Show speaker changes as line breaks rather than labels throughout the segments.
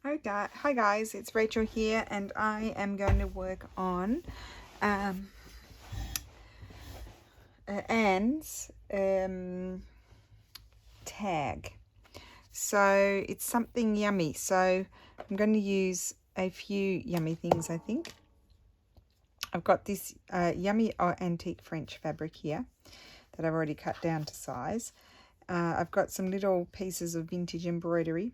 Hi guys, it's Rachel here, and I am going to work on Anne's tag. So it's something yummy. So I'm going to use a few yummy things, I think. I've got this yummy antique French fabric here that I've already cut down to size. I've got some little pieces of vintage embroidery.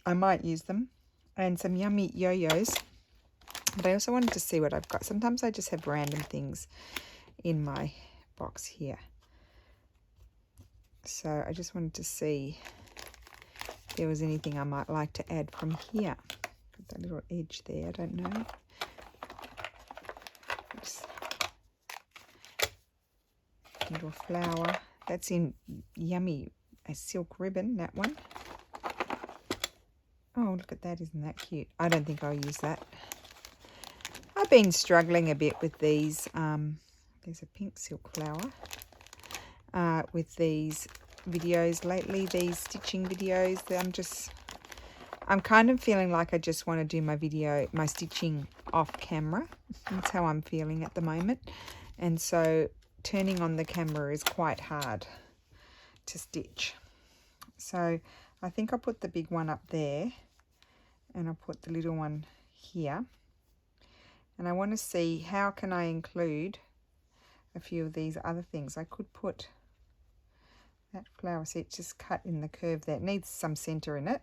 I might use them. And some yummy yo-yos. But I also wanted to see what I've got. Sometimes I just have random things in my box here. So I just wanted to see if there was anything I might like to add from here. Got that little edge there, I don't know. Oops. Little flower. That's in yummy, a silk ribbon, that one. Oh, look at that. Isn't that cute? I don't think I'll use that. I've been struggling a bit with these. There's a pink silk flower. With these videos lately, these stitching videos. I'm kind of feeling like I just want to do my stitching off camera. That's how I'm feeling at the moment. And so turning on the camera is quite hard to stitch. So I think I'll put the big one up there. And I'll put the little one here. And I want to see how can I include a few of these other things. I could put that flower, see it's just cut in the curve there. It needs some center in it.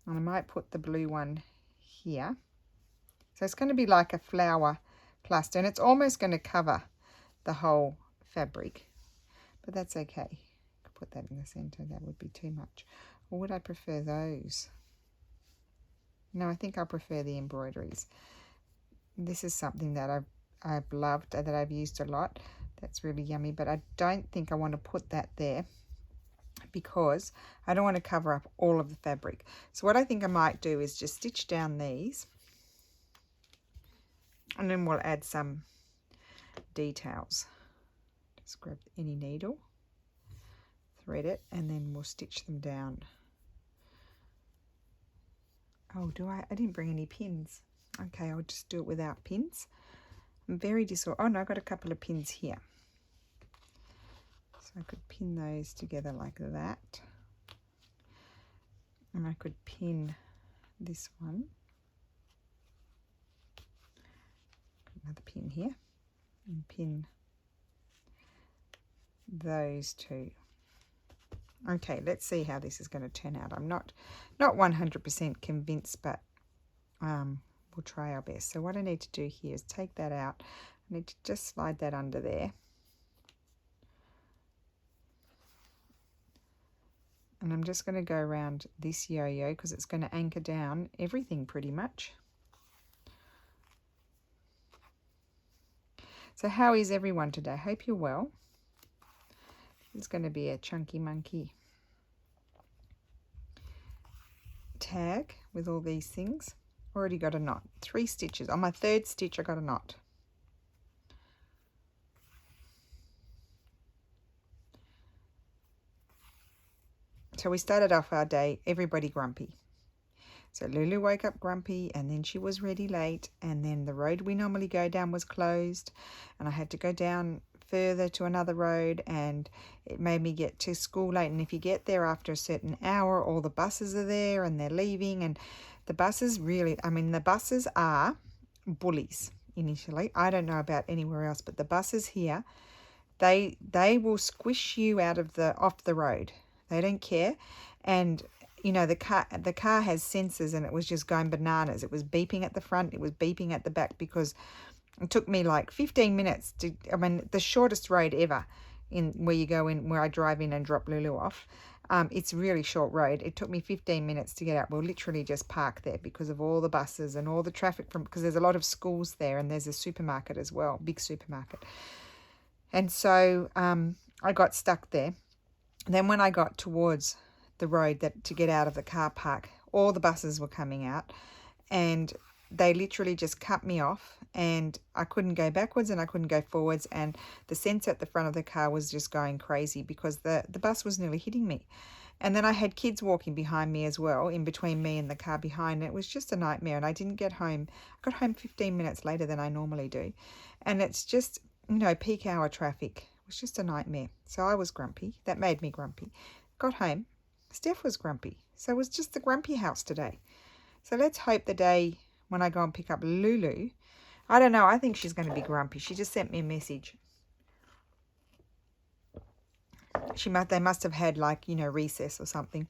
And I might put the blue one here. So it's going to be like a flower cluster. And it's almost going to cover the whole fabric. But that's okay. I could put that in the center. That would be too much. Or would I prefer those? No, I think I prefer the embroideries. This is something that I've loved, that I've used a lot. That's really yummy, but I don't think I want to put that there because I don't want to cover up all of the fabric. So what I think I might do is just stitch down these, and then we'll add some details. Just grab any needle, thread it, and then we'll stitch them down. Oh, I didn't bring any pins. Okay, I'll just do it without pins. I'm very oh no, I've got a couple of pins here. So I could pin those together like that. And I could pin this one. Another pin here. And pin those two. Okay, let's see how this is going to turn out. I'm not 100% convinced, but we'll try our best. So what I need to do here is take that out. I need to just slide that under there. And I'm just going to go around this yo-yo because it's going to anchor down everything pretty much. So how is everyone today? Hope you're well. It's going to be a chunky monkey tag with all these things. Already got a knot. 3 stitches. On my 3rd stitch I got a knot. So we started off our day, everybody grumpy. So Lulu woke up grumpy, and then she was ready late, and then the road we normally go down was closed, and I had to go down further to another road, and it made me get to school late. And if you get there after a certain hour, all the buses are there and they're leaving, and the buses really, the buses are bullies initially. I don't know about anywhere else, but the buses here, they will squish you off the road. They don't care. And you know, the car has sensors, and it was just going bananas. It was beeping at the front, it was beeping at the back, because it took me like 15 minutes to, the shortest road ever where I drive in and drop Lulu off. It's a really short road. It took me 15 minutes to get out. We'll literally just park there because of all the buses and all the traffic because there's a lot of schools there, and there's a supermarket as well, big supermarket. And so I got stuck there. Then when I got towards the road to get out of the car park, all the buses were coming out, and they literally just cut me off, and I couldn't go backwards and I couldn't go forwards, and the sensor at the front of the car was just going crazy because the bus was nearly hitting me. And then I had kids walking behind me as well, in between me and the car behind. It was just a nightmare, and I didn't get home. I got home 15 minutes later than I normally do. And it's just, peak hour traffic. It was just a nightmare. So I was grumpy. That made me grumpy. Got home. Steph was grumpy. So it was just the grumpy house today. So let's hope the day when I go and pick up Lulu, I don't know, I think she's going to be grumpy. She just sent me a message. They must have had recess or something.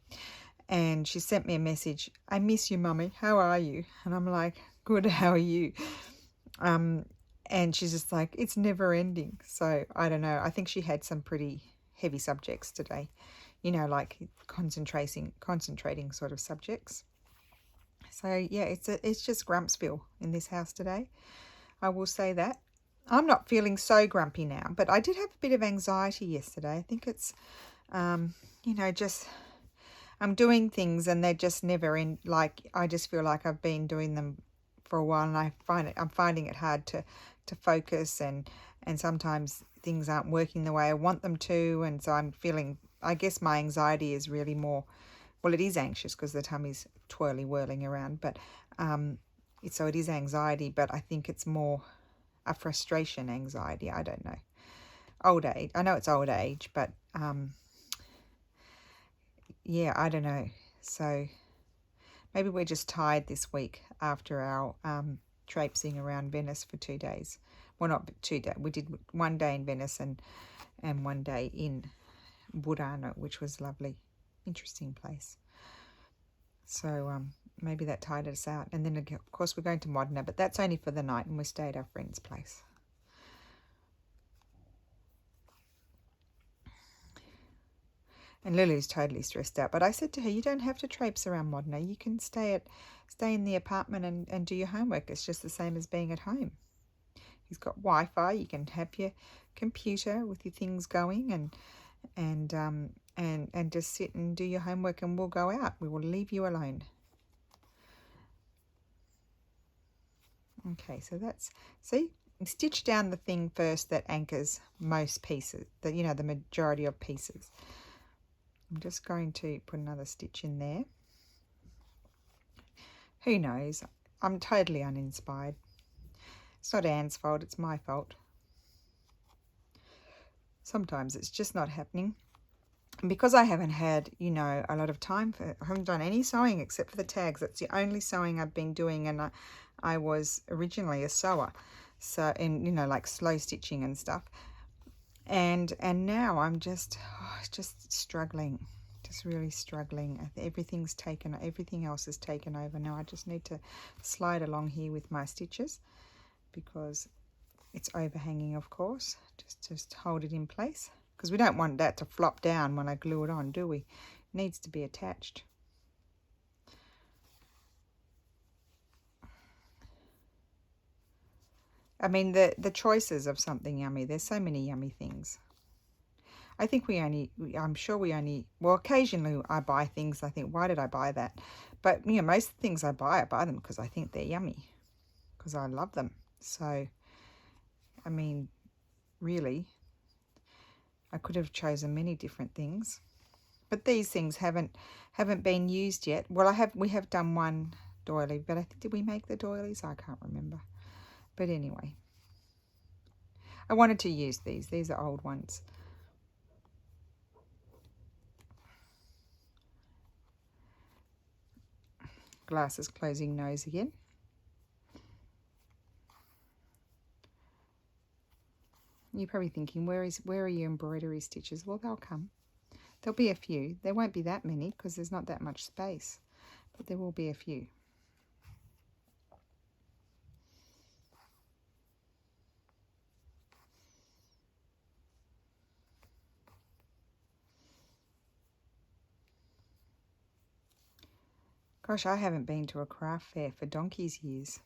And she sent me a message. I miss you, Mummy. How are you? And I'm like, good, how are you? And she's just like, it's never ending. So I don't know. I think she had some pretty heavy subjects today. Like concentrating sort of subjects. So yeah, it's just Grumpsville in this house today. I will say that. I'm not feeling so grumpy now, but I did have a bit of anxiety yesterday. I think it's, just I'm doing things and they're just never in. Like I just feel like I've been doing them for a while, and I'm finding it hard to focus, and sometimes things aren't working the way I want them to, and so I'm feeling. I guess my anxiety is really more. Well, it is anxious because the tummy's whirling around, but so it is anxiety, but I think it's more a frustration anxiety. I don't know. Old age. I know it's old age, but yeah, I don't know. So maybe we're just tired this week after our traipsing around Venice for 2 days. Well, not 2 days. We did 1 day in Venice and 1 day in Burano, which was lovely. Interesting place. So maybe that tired us out. And then, of course, we're going to Modena, but that's only for the night, and we stay at our friend's place. And Lulu's totally stressed out. But I said to her, you don't have to traipse around Modena. You can stay in the apartment and do your homework. It's just the same as being at home. He's got Wi-Fi. You can have your computer with your things going and just sit and do your homework, and we'll go out. We will leave you alone. Okay, so see, stitch down the thing first that anchors most pieces, the majority of pieces. I'm just going to put another stitch in there. Who knows? I'm totally uninspired. It's not Anne's fault, it's my fault. Sometimes it's just not happening. And because I haven't had, a lot of time I haven't done any sewing except for the tags. That's the only sewing I've been doing, and I was originally a sewer. So, like slow stitching and stuff. And now I'm just struggling. Just really struggling. Everything else is taken over now. I just need to slide along here with my stitches because it's overhanging, of course. Just hold it in place, because we don't want that to flop down when I glue it on, do we? It needs to be attached. I mean, the choices of something yummy. There's so many yummy things. I think well, occasionally I buy things I think, why did I buy that? But, most of the things I buy them because I think they're yummy, because I love them. So, I mean, really, I could have chosen many different things. But these things haven't been used yet. Well, we have done one doily, but I think, did we make the doilies? I can't remember. But anyway, I wanted to use these. These are old ones. Glasses closing nose again. You're probably thinking, where are your embroidery stitches? Well, they'll come. There'll be a few. There won't be that many because there's not that much space, but there will be a few. Gosh, I haven't been to a craft fair for donkey's years.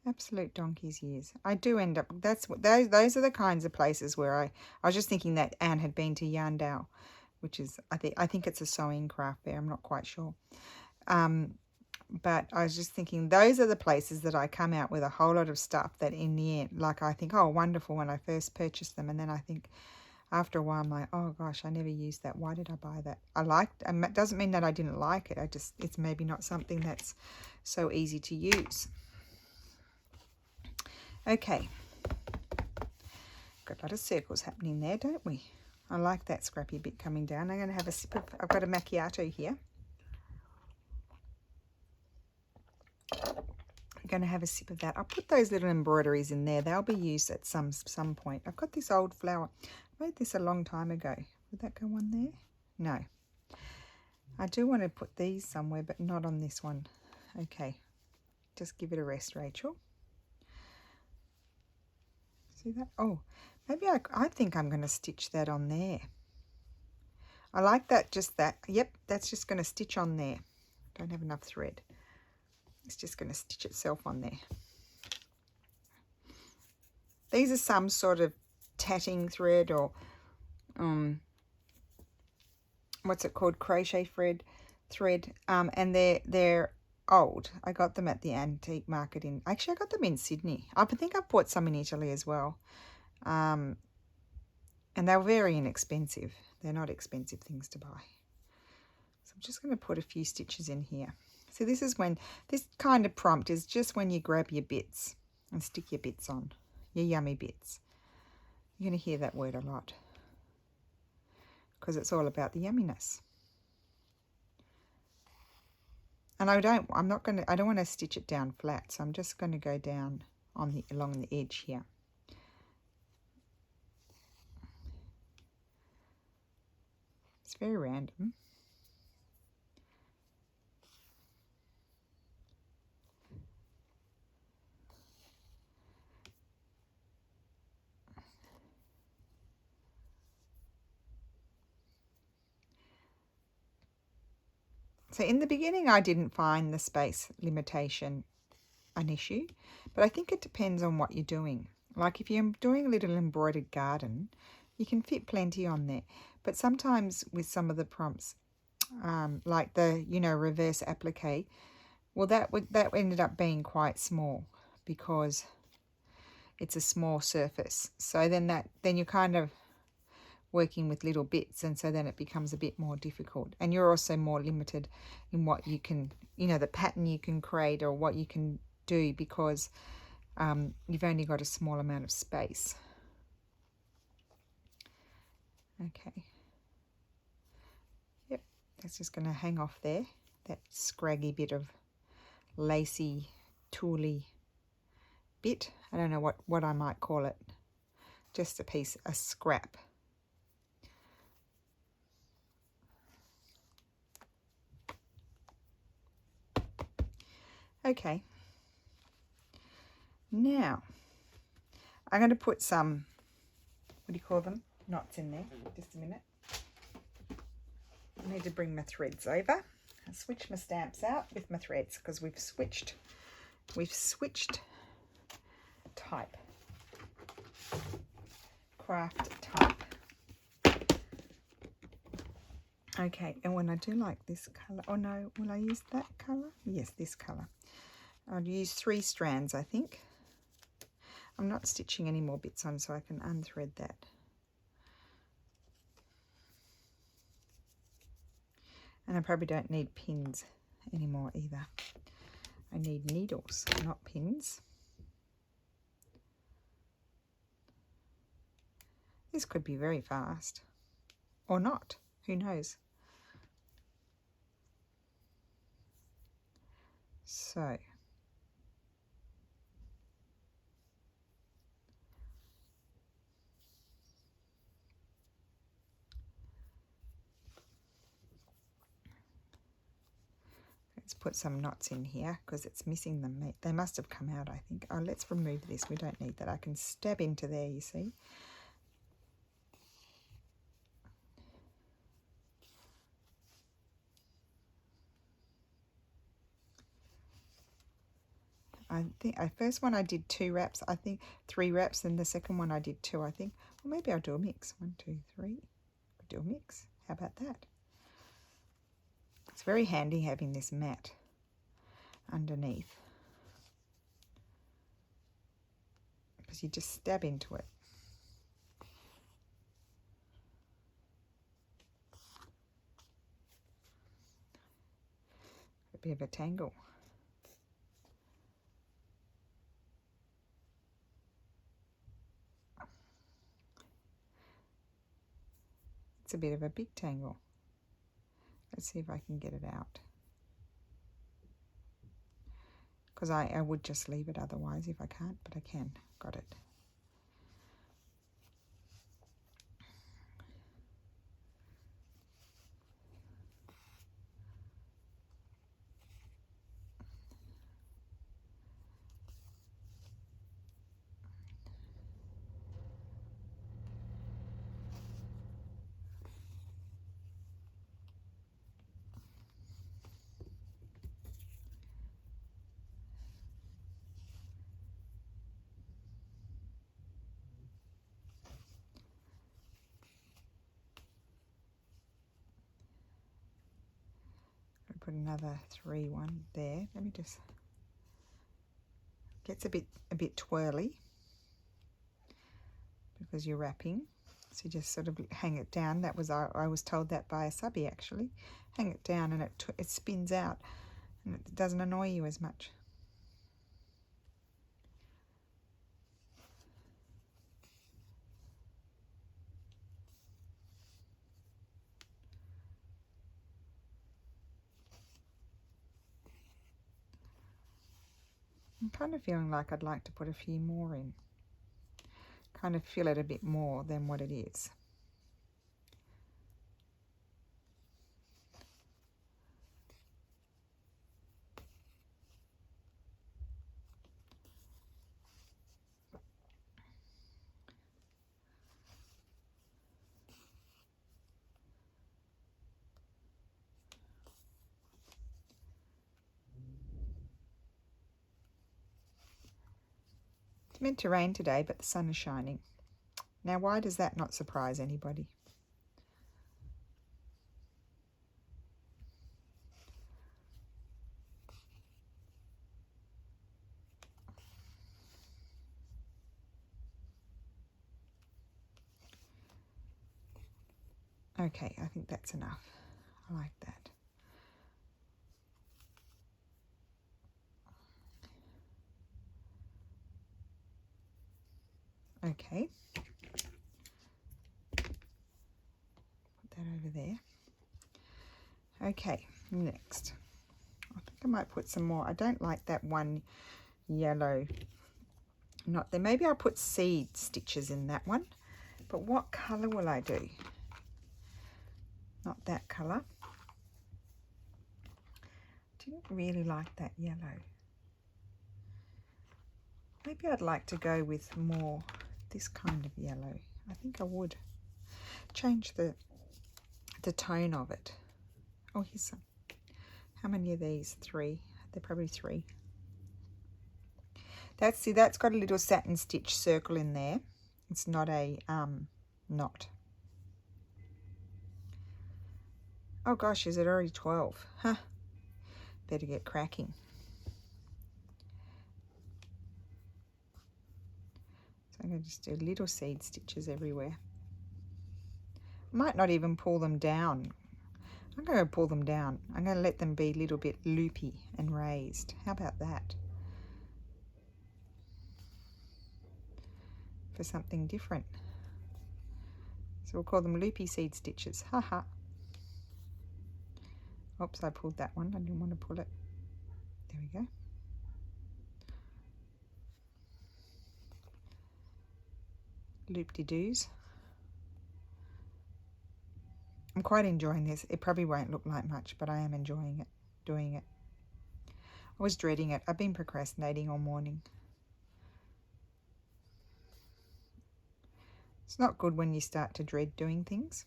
Absolute donkey's years. I do end up, those are the kinds of places where I was just thinking that Anne had been to Yandao, which is, I think it's a sewing craft fair. I'm not quite sure. But I was just thinking those are the places that I come out with a whole lot of stuff that in the end, like I think, oh, wonderful when I first purchased them. And then I think, after a while I'm like, oh gosh, I never used that. Why did I buy that? I liked, and it doesn't mean that I didn't like it. It's maybe not something that's so easy to use. Okay. Got a lot of circles happening there, don't we? I like that scrappy bit coming down. I'm going to have a sip of, I've got a macchiato here. I'm going to have a sip of that. I'll put those little embroideries in there. They'll be used at some point. I've got this old flower. I made this a long time ago. Would that go on there? No. I do want to put these somewhere, but not on this one. Okay. Just give it a rest, Rachel. See that? Oh, maybe I think I'm going to stitch that on there. I like that, just that. Yep, that's just going to stitch on there. Don't have enough thread. It's just going to stitch itself on there. These are some sort of tatting thread or what's it called, crochet thread, and they're old. I got them at the antique market actually I got them in Sydney. I think I've bought some in Italy as well, and they were very inexpensive. They're not expensive things to buy. So I'm just going to put a few stitches in here. So this is when, this kind of prompt is just when you grab your bits and stick your bits on, your yummy bits. You're going to hear that word a lot because it's all about the yumminess. And I don't want to stitch it down flat, so I'm just going to go down on along the edge here. It's very random. So in the beginning, I didn't find the space limitation an issue, but I think it depends on what you're doing. Like if you're doing a little embroidered garden, you can fit plenty on there. But sometimes with some of the prompts, like the, reverse applique, well, that ended up being quite small because it's a small surface. So then you're kind of working with little bits, and so then it becomes a bit more difficult, and you're also more limited in what you can, the pattern you can create or what you can do, because you've only got a small amount of space. Okay, yep, that's just going to hang off there, that scraggy bit of lacy tooly bit. I don't know what I might call it, just a scrap. Okay, now I'm going to put some, what do you call them, knots in there. Just a minute. I need to bring my threads over. I'll switch my stamps out with my threads because we've switched type, craft type. Okay, and when I do like this colour, oh no, will I use that colour? Yes, this colour. I'll use 3 strands, I think. I'm not stitching any more bits on, so I can unthread that. And I probably don't need pins anymore either. I need needles, not pins. This could be very fast, or not, who knows. So let's put some knots in here because it's missing them. They must have come out, I think. Oh, let's remove this. We don't need that. I can stab into there, you see. I think the first one I did 2 wraps, I think 3 wraps, and the second one I did 2, I think. Well, maybe I'll do a mix. 1, 2, 3. I'll do a mix. How about that? It's very handy having this mat underneath, because you just stab into it. bit of a tangle. It's a bit of a big tangle. Let's see if I can get it out. Because I would just leave it otherwise if I can't, but I can. Got it. Put another 3-1 there. Let me just, gets a bit twirly because you're wrapping, so you just sort of hang it down. That was, I was told that by a subby actually. Hang it down and it spins out and it doesn't annoy you as much. I'm kind of feeling like I'd like to put a few more in. Kind of fill it a bit more than what it is. It's meant to rain today, but the sun is shining. Now, why does that not surprise anybody? Okay, I think that's enough. I like that. Okay. Put that over there. Okay, next. I think I might put some more. I don't like that one yellow knot there. Maybe I'll put seed stitches in that one. But what colour will I do? Not that colour. Didn't really like that yellow. Maybe I'd like to go with more this kind of yellow. I think I would change the tone of it. Oh, here's some. How many are these? 3. They're probably 3. See, that's got a little satin stitch circle in there. It's not a knot. Oh gosh, is it already 12? Huh. Better get cracking. So I'm going to just do little seed stitches everywhere. I might not even pull them down. I'm going to pull them down. I'm going to let them be a little bit loopy and raised. How about that? For something different. So we'll call them loopy seed stitches. Haha. Oops, I pulled that one. I didn't want to pull it. There we go. Loop-de-doos. I'm quite enjoying this. It probably won't look like much, but I am enjoying it, doing it. I was dreading it. I've been procrastinating all morning. It's not good when you start to dread doing things.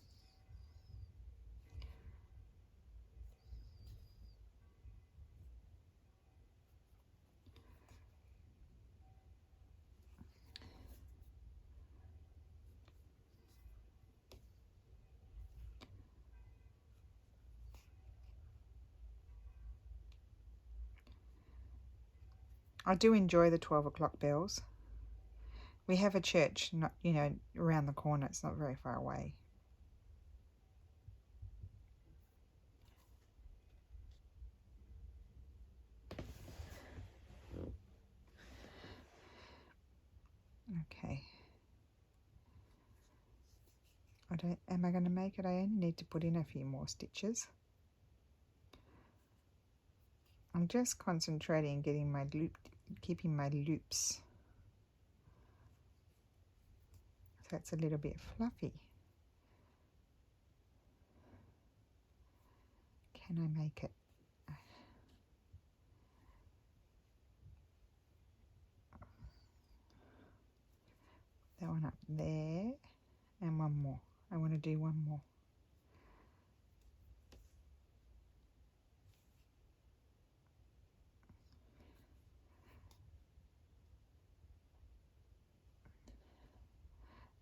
I do enjoy the 12 o'clock bells. We have a church, not, around the corner. It's not very far away. Okay. Am I going to make it? I only need to put in a few more stitches. I'm just concentrating on getting my loop, keeping my loops. So it's a little bit fluffy. Can I make it? That one up there, and one more. I want to do one more.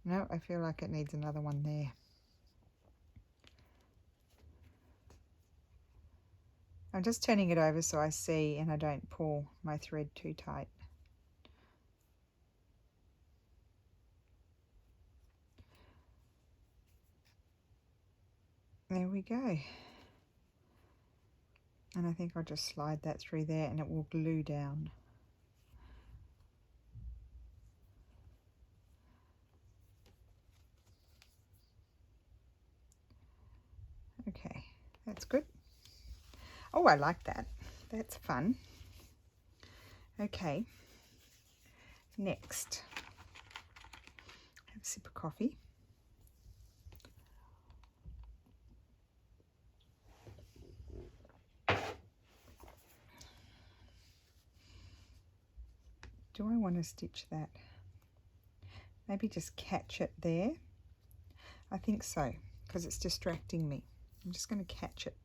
No, I feel like it needs another one there. I'm just turning it over so I see and I don't pull my thread too tight. There we go. And I think I'll just slide that through there and it will glue down. Okay, that's good. Oh, I like that. That's fun. Okay, next, have a sip of coffee. Do I want to stitch that? Maybe just catch it there. I think so, because it's distracting me. I'm just going to catch it.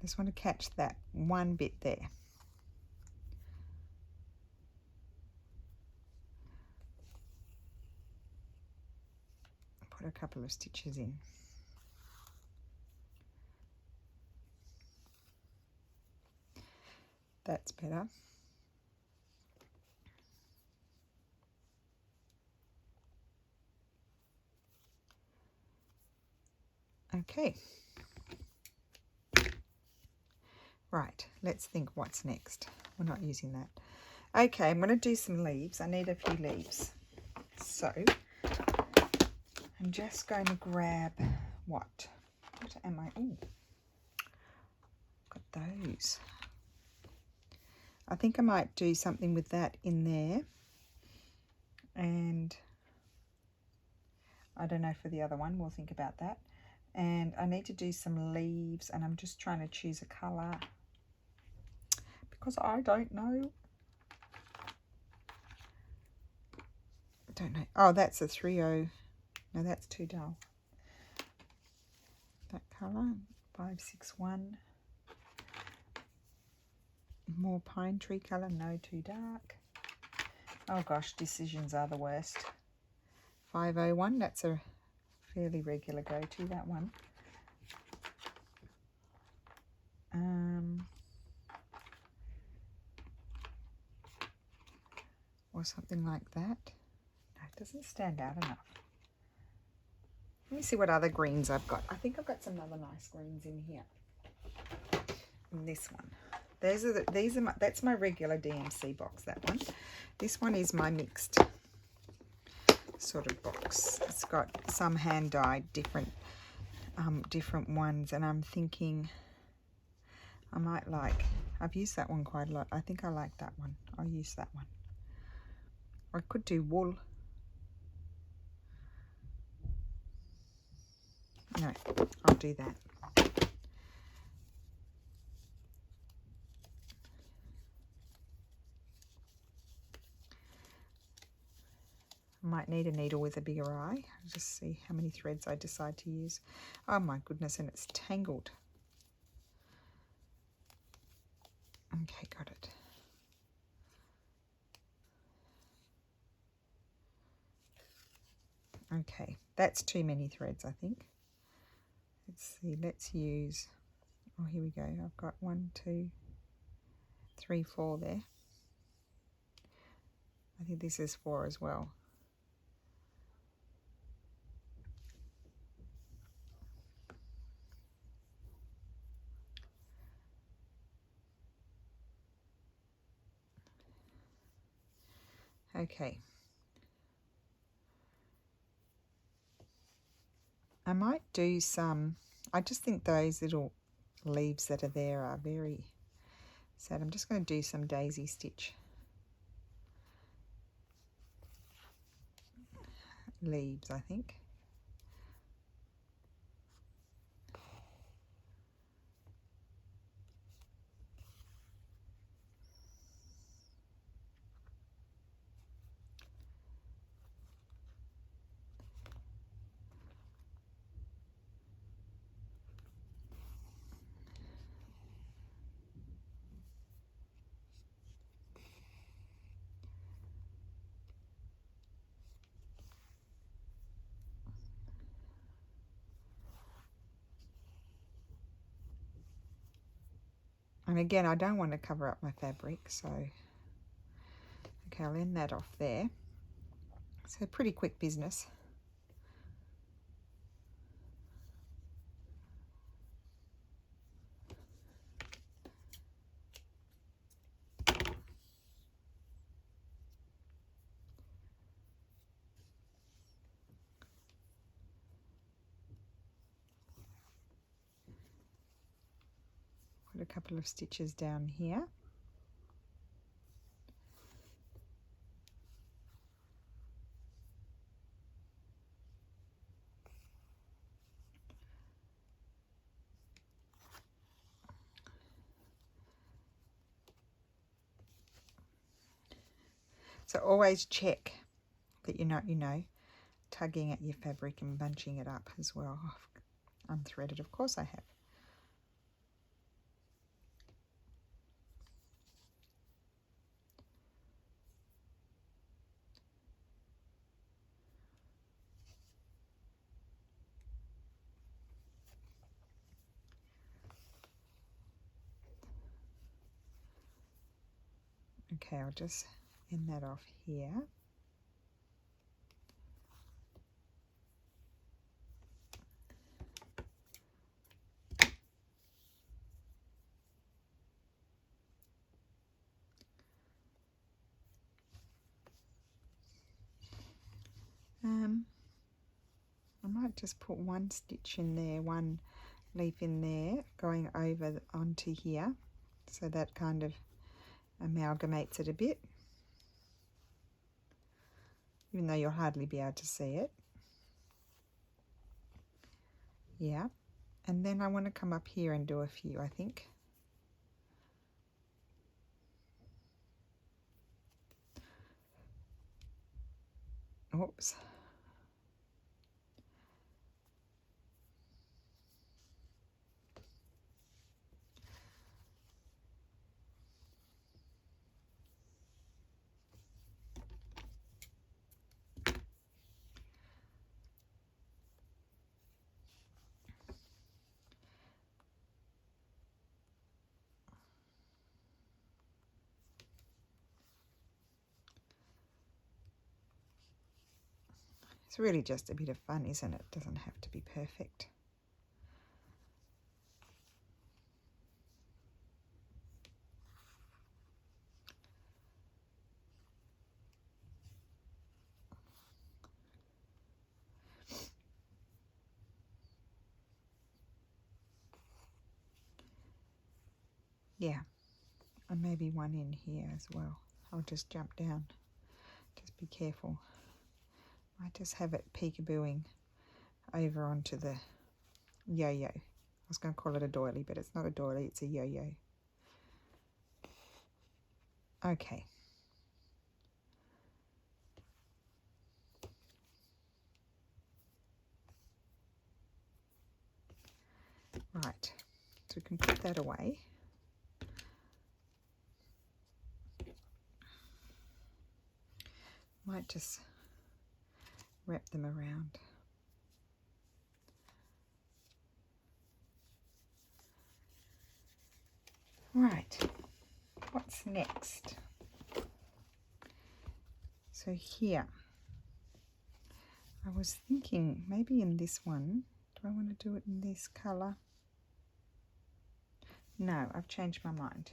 I just want to catch that one bit there. Put a couple of stitches in. That's better. Okay. Right, let's think what's next. We're not using that. Okay, I'm going to do some leaves. I need a few leaves. So, I'm just going to grab what am I? Oh, got those. I think I might do something with that in there. And I don't know for the other one. We'll think about that. And I need to do some leaves, and I'm just trying to choose a colour because I don't know. Oh, that's a 30. No, that's too dull. That colour, 561. More pine tree colour, no, too dark. Oh gosh, decisions are the worst. 501, that's a fairly regular go-to, that one. Or something like that. No, it doesn't stand out enough. Let me see what other greens I've got. I think I've got some other nice greens in here. In this one. That's my regular DMC box, that one. This one is my mixed sort of box. It's got some hand dyed different ones, and I'm thinking I might like, I've used that one quite a lot. I think I like that one. I'll use that one. Or I could do wool. No, I'll do that. I might need a needle with a bigger eye. I'll just see how many threads I decide to use. Oh my goodness, and it's tangled. Okay, got it. Okay, that's too many threads, I think. Let's see, let's use, oh, here we go. I've got 1, 2, 3, 4 there. I think this is 4 as well. Okay. I might do some, I just think those little leaves that are there are very sad. I'm just going to do some daisy stitch leaves, I think. And again, I don't want to cover up my fabric, so okay, I'll end that off there. So pretty quick business. Put a couple of stitches down here. So always check that you're not, tugging at your fabric and bunching it up as well. Unthreaded, of course I have. Okay, I'll just end that off here. I might just put one stitch in there, one leaf in there, going over onto here, so that kind of amalgamates it a bit, even though you'll hardly be able to see it. Yeah, and then I want to come up here and do a few, I think. Oops. It's really just a bit of fun, isn't it? It doesn't have to be perfect. Yeah, and maybe one in here as well. I'll just jump down. Just be careful. I just have it peekabooing over onto the yo-yo. I was going to call it a doily, but it's not a doily, it's a yo-yo. Okay. Right, so we can put that away. Might just wrap them around. Right, what's next? So here, I was thinking maybe in this one, do I want to do it in this colour? No, I've changed my mind.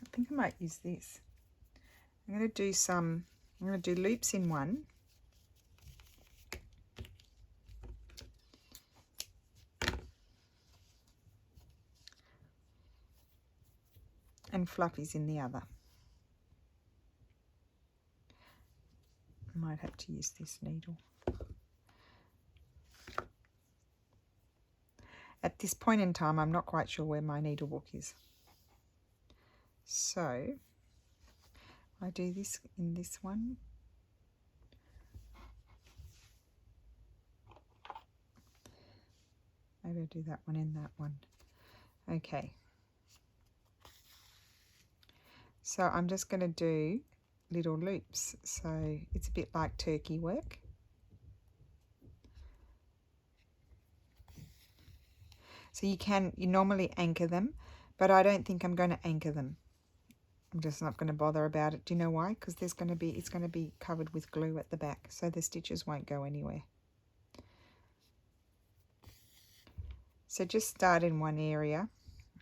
I think I might use this. I'm going to do loops in one. And fluffies in the other. I might have to use this needle. At this point in time, I'm not quite sure where my needle book is. So I do this in this one. Maybe I'll do that one in that one. Okay. So I'm just going to do little loops. So it's a bit like turkey work. So you normally anchor them, but I don't think I'm going to anchor them. I'm just not going to bother about it. Do you know why? Because it's going to be covered with glue at the back, so the stitches won't go anywhere. So just start in one area,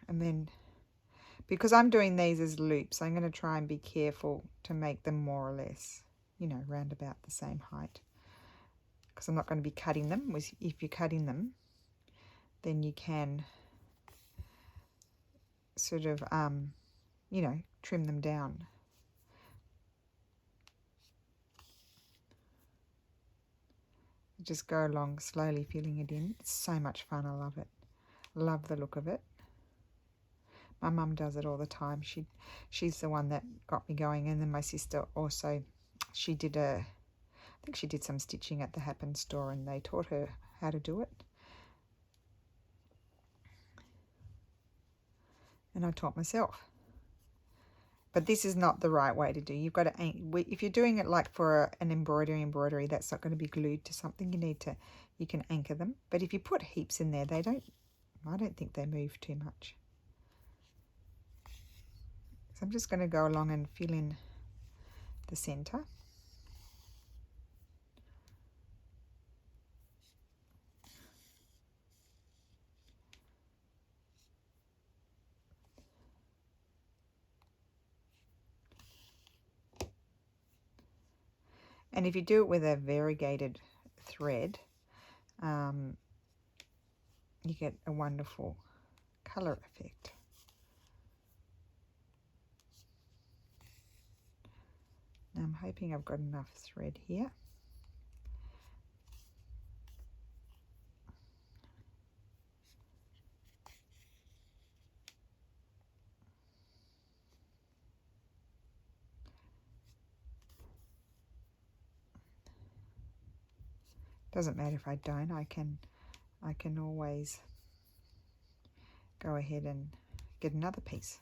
and then, because I'm doing these as loops, I'm going to try and be careful to make them more or less, you know, round about the same height. Because I'm not going to be cutting them. If you're cutting them, then you can sort of, you know, trim them down. Just go along slowly, filling it in. It's so much fun. I love it. Love the look of it. My mum does it all the time. She's the one that got me going, and then my sister also, I think she did some stitching at the Happen store, and they taught her how to do it. And I taught myself. But this is not the right way to do. You've got to, if you're doing it like for an embroidery, that's not going to be glued to something. You can anchor them. But if you put heaps in there, I don't think they move too much. So I'm just going to go along and fill in the center. And if you do it with a variegated thread, you get a wonderful colour effect. Now I'm hoping I've got enough thread here. Doesn't matter if I don't. I can always go ahead and get another piece.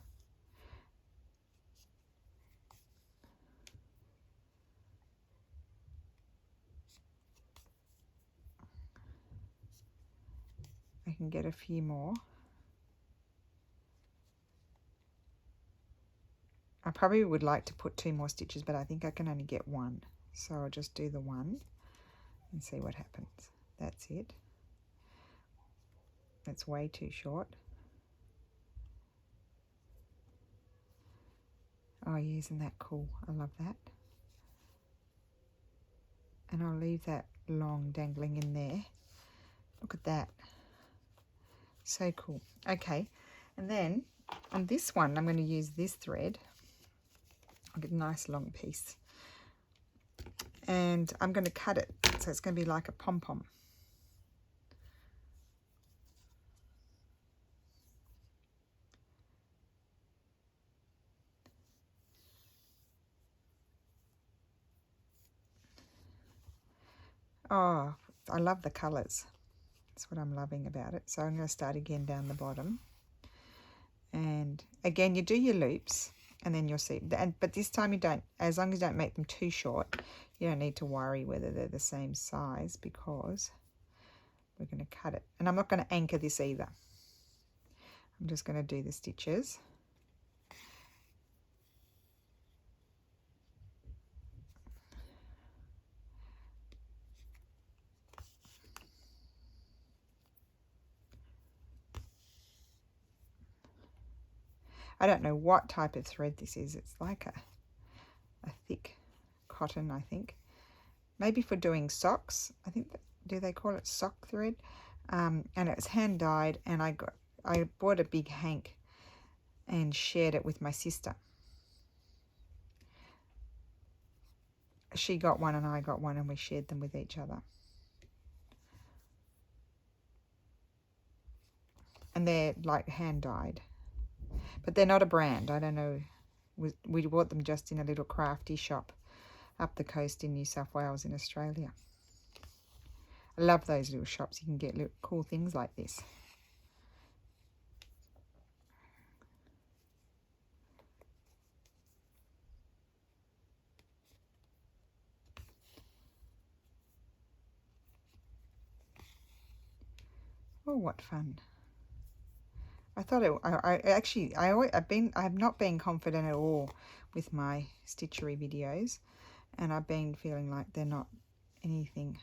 I can get a few more. I probably would like to put 2 more stitches, but I think I can only get 1. So I'll just do the 1 and see what happens. That's it. That's way too short. Oh yeah, isn't that cool? I love that. And I'll leave that long dangling in there. Look at that. So cool. Okay, and then on this one, I'm going to use this thread. I'll get a nice long piece. And I'm going to cut it, so it's going to be like a pom-pom. Oh, I love the colours. That's what I'm loving about it. So I'm going to start again down the bottom. And again, you do your loops. and then you'll see. But this time you don't, as long as you don't make them too short, you don't need to worry whether they're the same size, because we're going to cut it. And I'm not going to anchor this either. I'm just going to do the stitches. I don't know what type of thread this is. It's like a thick cotton, I think. Maybe for doing socks. I think, do they call it sock thread? And it was hand dyed, and I bought a big hank and shared it with my sister. She got one and I got one, and we shared them with each other. And they're like hand dyed. But they're not a brand. I don't know. We bought them just in a little crafty shop up the coast in New South Wales in Australia. I love those little shops. You can get little cool things like this. Oh, what fun. I thought I've not been confident at all with my stitchery videos, and I've been feeling like they're not anything.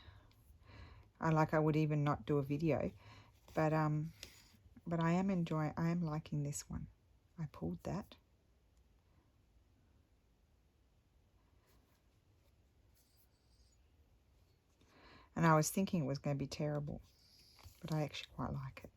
I would even not do a video, but I am liking this one. I pulled that. And I was thinking it was going to be terrible, but I actually quite like it.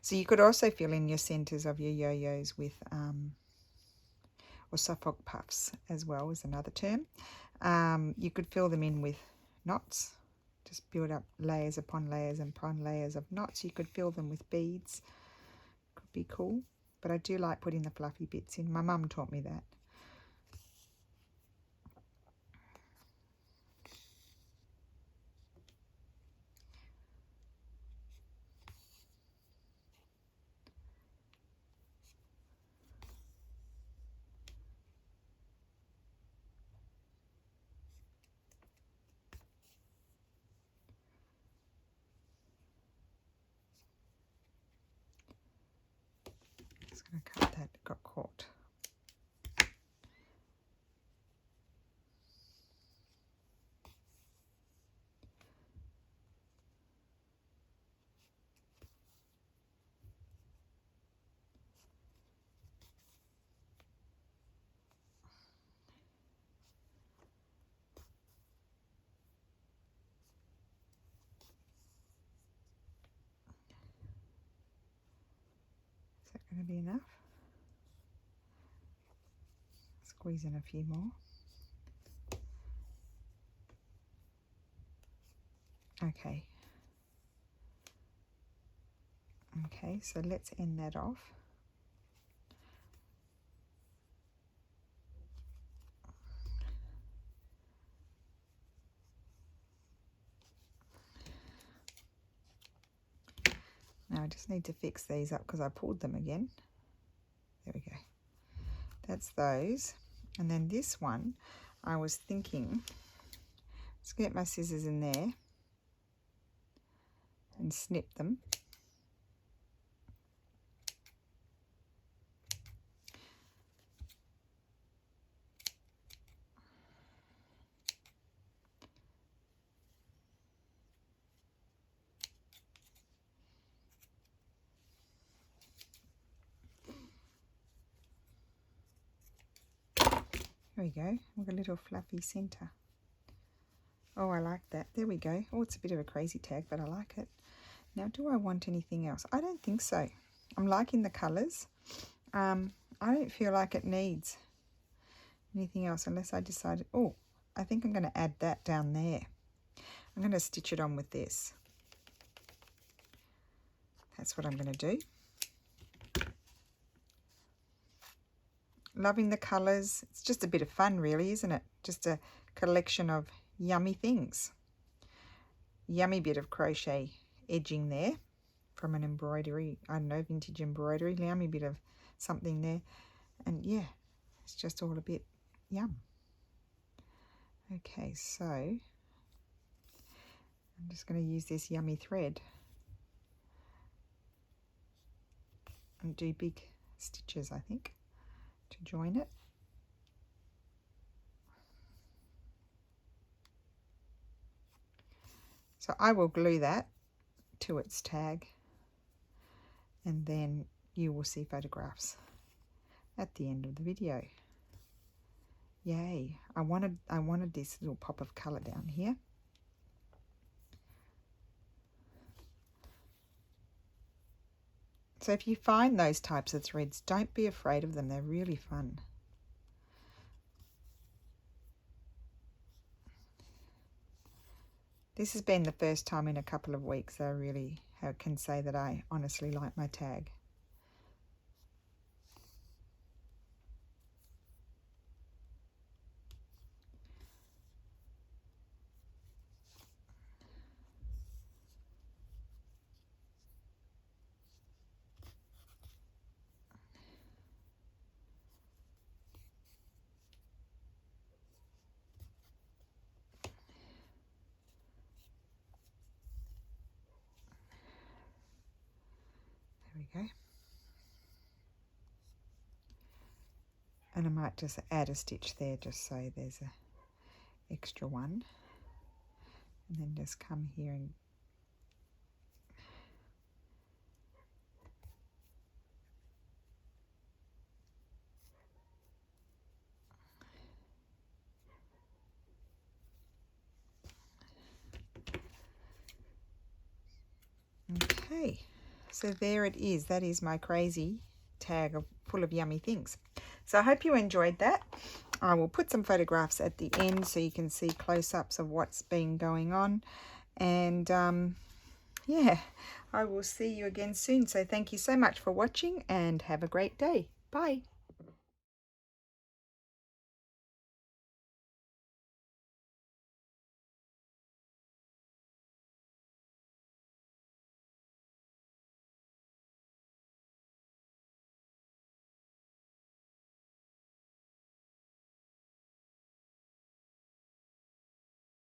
So you could also fill in your centres of your yo-yos with, or Suffolk puffs as well is another term. You could fill them in with knots. Just build up layers upon layers upon layers of knots. You could fill them with beads. Could be cool. But I do like putting the fluffy bits in. My mum taught me that. Just going to cut that. It got caught. Is that going to be enough? Squeeze in a few more. Okay. Okay, so let's end that off. Now I just need to fix these up because I pulled them again. There we go. That's those. And then this one, I was thinking, let's get my scissors in there and snip them. There we go, with a little fluffy centre. Oh, I like that. There we go. Oh, it's a bit of a crazy tag, but I like it. Now, do I want anything else? I don't think so. I'm liking the colours. I don't feel like it needs anything else unless I decided, oh, I think I'm going to add that down there. I'm going to stitch it on with this. That's what I'm going to do. Loving the colours. It's just a bit of fun really, isn't it? Just to collection of yummy things. Yummy bit of crochet edging there from an embroidery, I don't know, vintage embroidery. Yummy bit of something there. And yeah, it's just all a bit yum. Okay, so I'm just going to use this yummy thread and do big stitches, I think, to join it. So I will glue that to its tag, and then you will see photographs at the end of the video. Yay, I wanted this little pop of colour down here. So if you find those types of threads, don't be afraid of them, they're really fun. This has been the first time in a couple of weeks that I really can say that I honestly like my tag. There we go. And I might just add a stitch there just so there's a extra one, and then just come here and okay, so there it is. That is my crazy tag full of yummy things. So I hope you enjoyed that. I will put some photographs at the end so you can see close-ups of what's been going on. And yeah, I will see you again soon. So thank you so much for watching and have a great day. Bye.